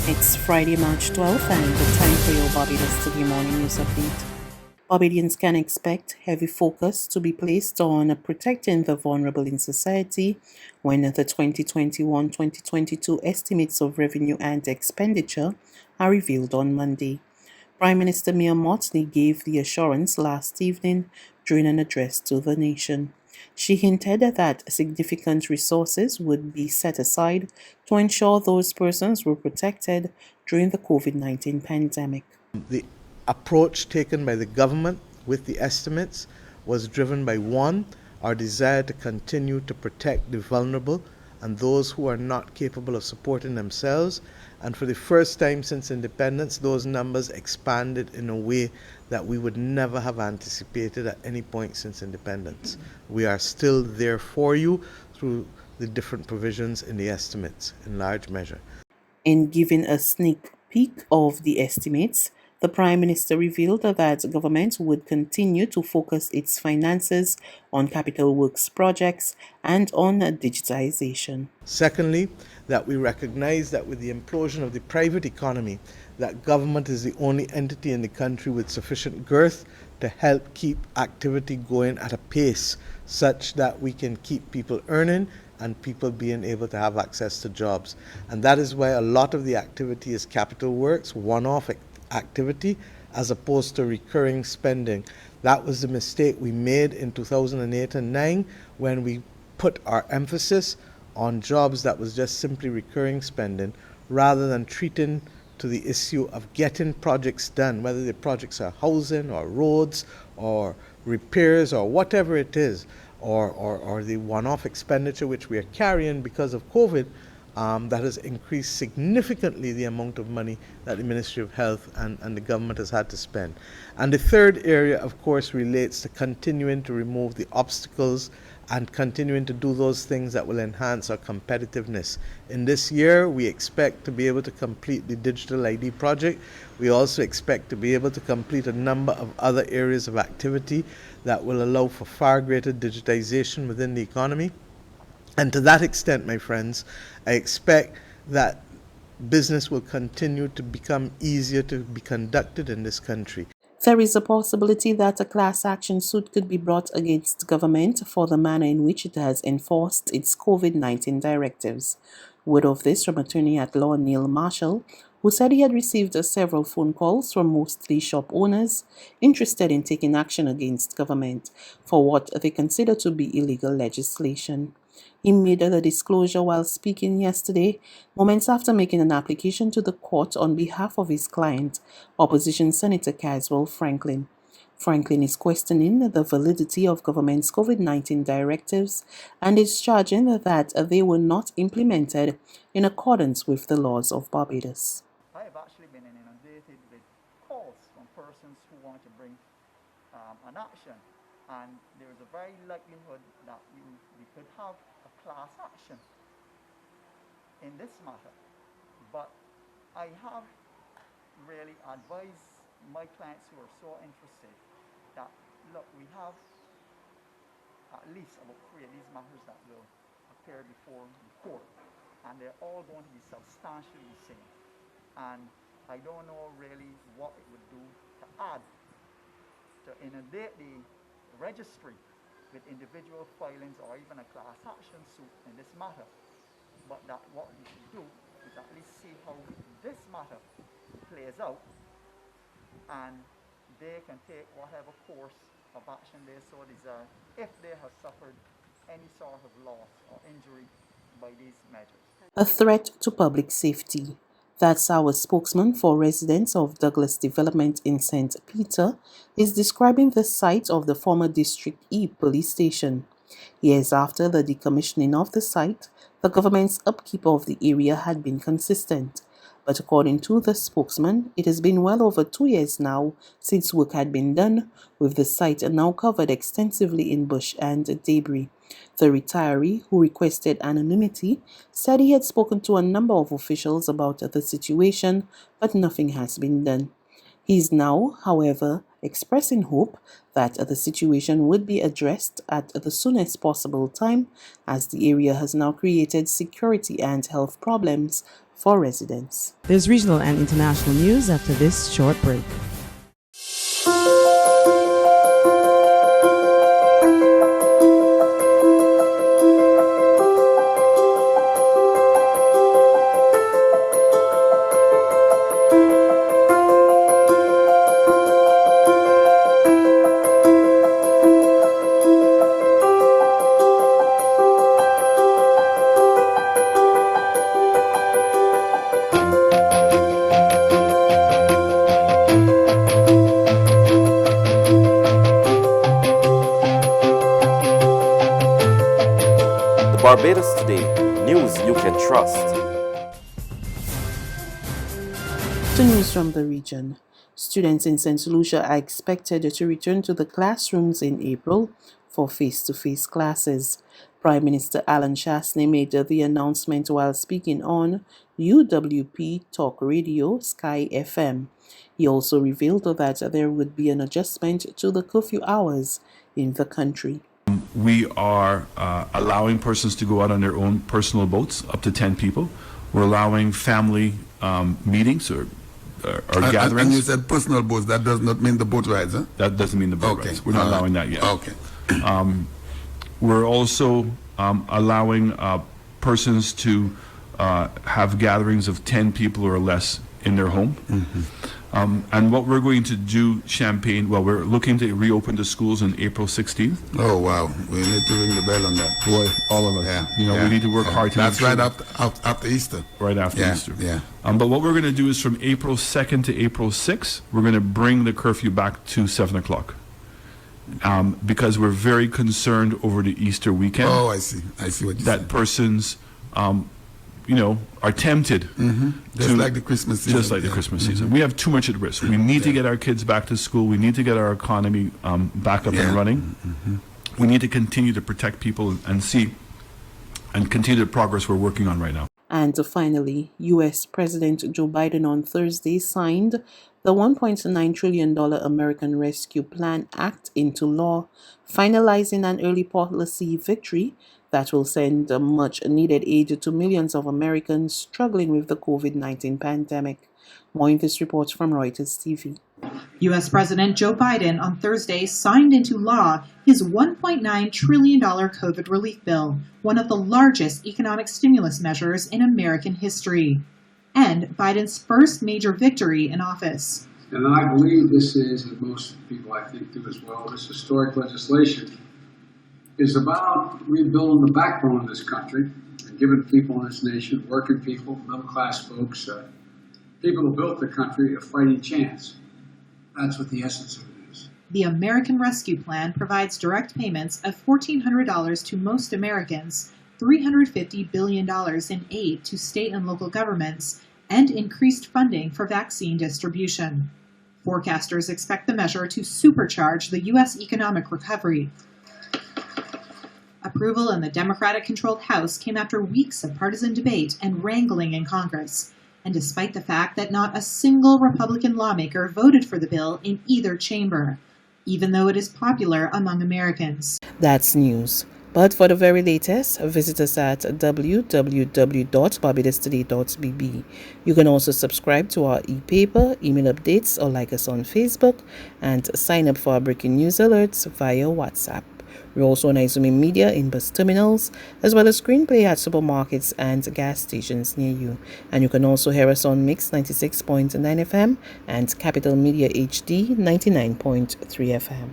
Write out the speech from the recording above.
It's Friday, March 12th, and the time for your Barbados Today morning news update. Barbadians can expect heavy focus to be placed on protecting the vulnerable in society when the 2021-2022 estimates of revenue and expenditure are revealed on Monday. Prime Minister Mia Mottley gave the assurance last evening during an address to the nation. She hinted that significant resources would be set aside to ensure those persons were protected during the COVID-19 pandemic. The approach taken by the government with the estimates was driven by one, our desire to continue to protect the vulnerable and those who are not capable of supporting themselves. And for the first time since independence, those numbers expanded in a way that we would never have anticipated at any point since independence. We are still there for you through the different provisions in the estimates in large measure. In giving a sneak peek of the estimates, the Prime Minister revealed that government would continue to focus its finances on capital works projects and on digitization. Secondly, that we recognize that with the implosion of the private economy, that government is the only entity in the country with sufficient girth to help keep activity going at a pace such that we can keep people earning and people being able to have access to jobs. And that is why a lot of the activity is capital works, one-off activity, as opposed to recurring spending. That was the mistake we made in 2008 and 9 when we put our emphasis on jobs that was just simply recurring spending rather than treating to the issue of getting projects done, whether the projects are housing or roads or repairs or whatever it is, or the one-off expenditure which we are carrying because of COVID, that has increased significantly the amount of money that the Ministry of Health and the government has had to spend. And the third area, of course, relates to continuing to remove the obstacles and continuing to do those things that will enhance our competitiveness. In this year, we expect to be able to complete the Digital ID project. We also expect to be able to complete a number of other areas of activity that will allow for far greater digitization within the economy. And to that extent, my friends, I expect that business will continue to become easier to be conducted in this country. There is a possibility that a class action suit could be brought against government for the manner in which it has enforced its COVID-19 directives. Word of this from attorney at law Neil Marshall, who said he had received several phone calls from mostly shop owners interested in taking action against government for what they consider to be illegal legislation. He made the disclosure while speaking yesterday, moments after making an application to the court on behalf of his client, opposition Senator Caswell Franklin. Franklin is questioning the validity of government's COVID-19 directives and is charging that they were not implemented in accordance with the laws of Barbados. I have actually been inundated with calls from persons who want to bring an action, and there is a very likelihood that we could have a class action in this matter. But I have really advised my clients who are so interested that, look, we have at least about 3 of these matters that will appear before the court, and they're all going to be substantially the same. And I don't know really what it would do to add to inundate the registry with individual filings or even a class action suit in this matter. But that what we should do is at least see how this matter plays out, and they can take whatever course of action they so desire if they have suffered any sort of loss or injury by these measures. A threat to public safety. That's our spokesman for residents of Douglas Development in St. Peter is describing the site of the former District E police station. Years after the decommissioning of the site, the government's upkeep of the area had been consistent. But according to the spokesman, it has been well over 2 years now since work had been done, with the site now covered extensively in bush and debris. The retiree, who requested anonymity, said he had spoken to a number of officials about the situation, but nothing has been done. He is now, however, expressing hope that the situation would be addressed at the soonest possible time, as the area has now created security and health problems for residents. There's regional and international news after this short break. Barbados Today, news you can trust. To news from the region. Students in St. Lucia are expected to return to the classrooms in April for face-to-face classes. Prime Minister Alan Chasney made the announcement while speaking on UWP Talk Radio Sky FM. He also revealed that there would be an adjustment to the curfew hours in the country. We are allowing persons to go out on their own personal boats, up to 10 people. We're allowing family meetings or gatherings. And you said personal boats. That does not mean the boat rides, huh? That doesn't mean the boat rides. We're not allowing that yet. Okay. We're also allowing persons to have gatherings of 10 people or less in their home. Mm-hmm. And what we're going to do, Champagne, well, we're looking to reopen the schools on April 16th. Oh, wow. We need to ring the bell on that. Boy, all of us. Yeah. You know, we need to work hard to That's make sure. right after Easter. Right after Easter. Yeah. But what we're going to do is from April 2nd to April 6th, we're going to bring the curfew back to 7 o'clock. Because we're very concerned over the Easter weekend. Oh, I see. I see what you that said. persons, are tempted. Mm-hmm. Just like the Christmas season. Just like the Christmas season. We have too much at risk. We need to get our kids back to school. We need to get our economy back up and running. Mm-hmm. We need to continue to protect people and continue the progress we're working on right now. And finally, U.S. President Joe Biden on Thursday signed the $1.9 trillion American Rescue Plan Act into law, finalizing an early policy victory that will send much-needed aid to millions of Americans struggling with the COVID-19 pandemic. More in this report from Reuters TV. U.S. President Joe Biden on Thursday signed into law his $1.9 trillion COVID relief bill, one of the largest economic stimulus measures in American history, and Biden's first major victory in office. And I believe this is, and most people I think do as well, this historic legislation is about rebuilding the backbone of this country and giving people in this nation, working people, middle-class folks, people who built the country, a fighting chance. That's what the essence of it is. The American Rescue Plan provides direct payments of $1,400 to most Americans, $350 billion in aid to state and local governments, and increased funding for vaccine distribution. Forecasters expect the measure to supercharge the U.S. economic recovery. Approval in the Democratic-controlled House came after weeks of partisan debate and wrangling in Congress, and despite the fact that not a single Republican lawmaker voted for the bill in either chamber, even though it is popular among Americans. That's news. But for the very latest, visit us at www.barbadostoday.bb. You can also subscribe to our e-paper, email updates, or like us on Facebook, and sign up for our breaking news alerts via WhatsApp. We're also on Izumi Media in bus terminals, as well as screenplay at supermarkets and gas stations near you. And you can also hear us on Mix 96.9 FM and Capital Media HD 99.3 FM.